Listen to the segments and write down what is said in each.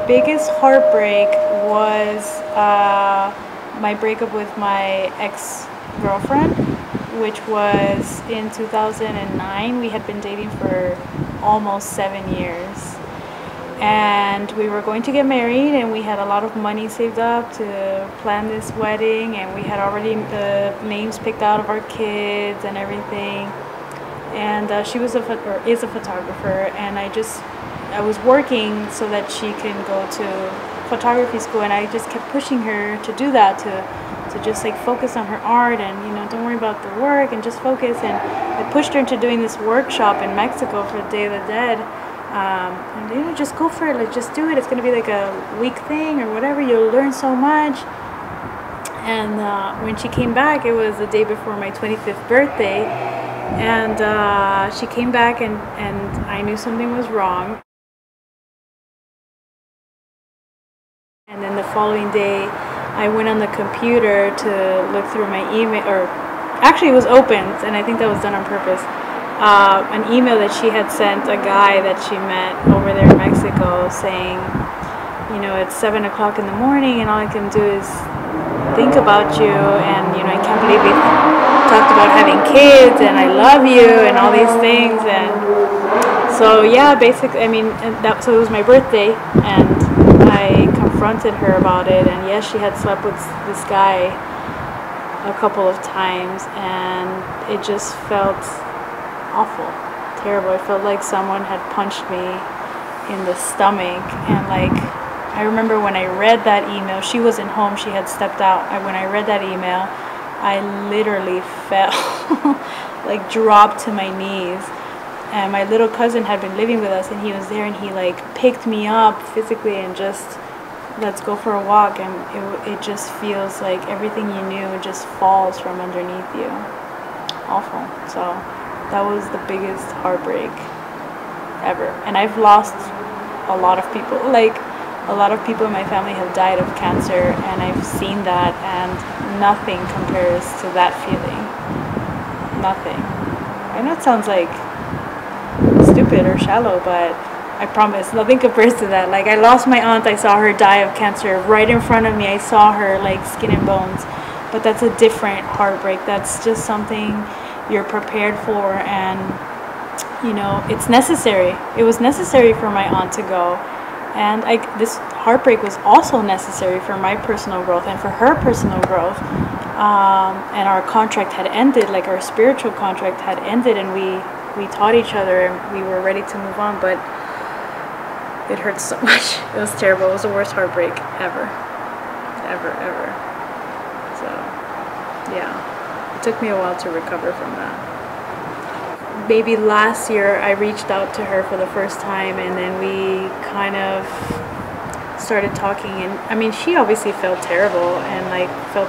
biggest heartbreak was my breakup with my ex-girlfriend, which was in 2009. We had been dating for almost 7 years. And we were going to get married, and we had a lot of money saved up to plan this wedding, and we had already the names picked out of our kids and everything. And she was is a photographer, and I was working so that she can go to photography school, and I just kept pushing her to do that, to just like focus on her art, and don't worry about the work and just focus. And I pushed her into doing this workshop in Mexico for the Day of the Dead. And just go for it, like just do it. It's gonna be like a week thing or whatever. You'll learn so much. And when she came back, it was the day before my 25th birthday, and she came back, and I knew something was wrong. And then the following day, I went on the computer to look through my email, or actually it was opened, and I think that was done on purpose. An email that she had sent a guy that she met over there in Mexico saying, it's 7 o'clock in the morning and all I can do is think about you, and I can't believe we talked about having kids, and I love you and all these things. And so yeah, basically, so it was my birthday, and I confronted her about it, and yes, she had slept with this guy a couple of times, and it just felt awful, terrible. It felt like someone had punched me in the stomach. And I remember when I read that email, she wasn't home, she had stepped out. When I read that email, I literally fell, like dropped to my knees. And my little cousin had been living with us, and he was there, and he picked me up physically and just, let's go for a walk. And it just feels like everything you knew just falls from underneath you. Awful. So that was the biggest heartbreak ever. And I've lost a lot of people. A lot of people in my family have died of cancer, and I've seen that, and nothing compares to that feeling. Nothing. I know it sounds like stupid or shallow, but I promise nothing compares to that. I lost my aunt, I saw her die of cancer right in front of me. I saw her skin and bones. But that's a different heartbreak. That's just something you're prepared for, and it's necessary. It was necessary for my aunt to go, and this heartbreak was also necessary for my personal growth and for her personal growth. And our contract had ended, our spiritual contract had ended, and we taught each other, and we were ready to move on, but it hurt so much. It was terrible. It was the worst heartbreak ever. So yeah. It took me a while to recover from that. Maybe last year I reached out to her for the first time, and then we kind of started talking, and she obviously felt terrible and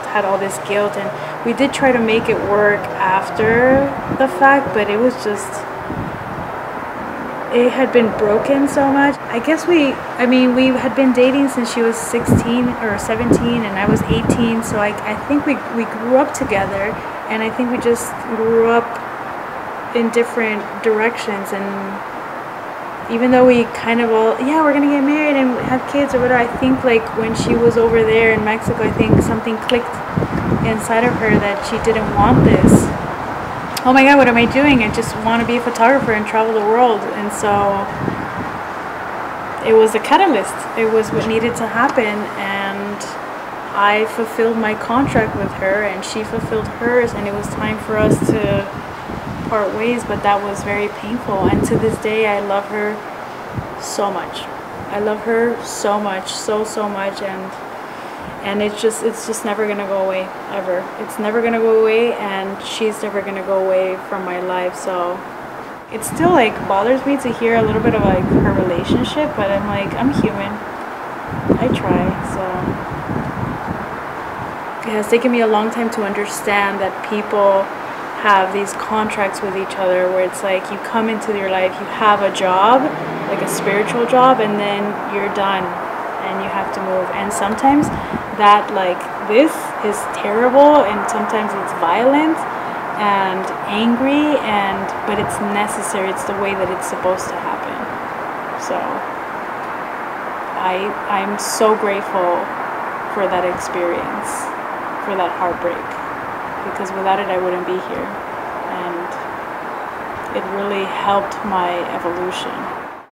had all this guilt, and we did try to make it work after the fact, but it was just, it had been broken so much. I guess we had been dating since she was 16 or 17 and I was 18, so I think we grew up together, and I think we just grew up in different directions. And even though we kind of all, yeah, we're gonna get married and have kids or whatever, I think when she was over there in Mexico, I think something clicked inside of her that she didn't want this. Oh my God, what am I doing? I just want to be a photographer and travel the world. And so it was a catalyst. It was what needed to happen, and I fulfilled my contract with her, and she fulfilled hers, and it was time for us to part ways. But that was very painful, and to this day I love her so much. I love her so much, so much, and it's just never gonna go away, ever. It's never gonna go away, and she's never gonna go away from my life. So it still bothers me to hear a little bit of her relationship, but I'm human. I try. So it has taken me a long time to understand that people have these contracts with each other where it's you come into your life, you have a job, a spiritual job, and then you're done and you have to move. And sometimes that this is terrible, and sometimes it's violent and angry, but it's necessary. It's the way that it's supposed to happen. So I'm so grateful for that experience, for that heartbreak, because without it I wouldn't be here, and it really helped my evolution.